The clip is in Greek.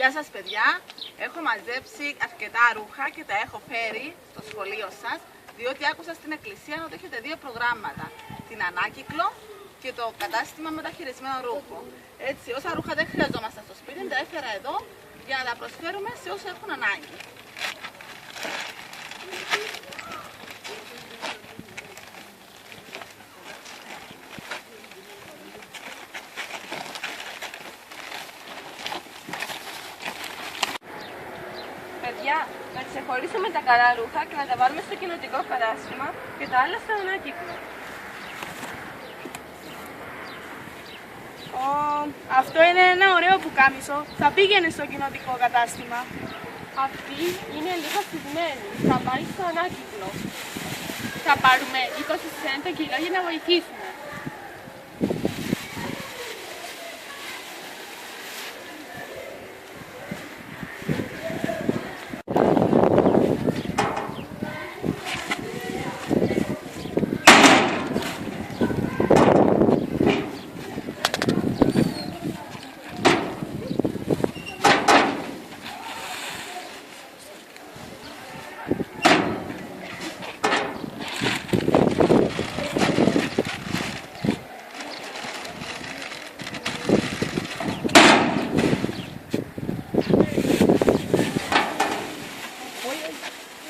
Γεια σας παιδιά, έχω μαζέψει αρκετά ρούχα και τα έχω φέρει στο σχολείο σας, διότι άκουσα στην εκκλησία ότι έχετε δύο προγράμματα, την ανάκυκλο και το κατάστημα μεταχειρισμένο ρούχο. Έτσι, όσα ρούχα δεν χρειαζόμαστε στο σπίτι, τα έφερα εδώ για να τα προσφέρουμε σε όσους έχουν ανάγκη. Παιδιά, να ξεχωρίσουμε τα καλά ρούχα και να τα βάλουμε στο κοινοτικό κατάστημα και τα άλλα στον ανάκυκλο. Αυτό είναι ένα ωραίο πουκάμισο. Θα πήγαινε στο κοινοτικό κατάστημα. Αυτή είναι λίγο στισμένη. Θα πάει στο ανάκυκλο. Θα πάρουμε 20 cent το κιλό για να βοηθήσουμε.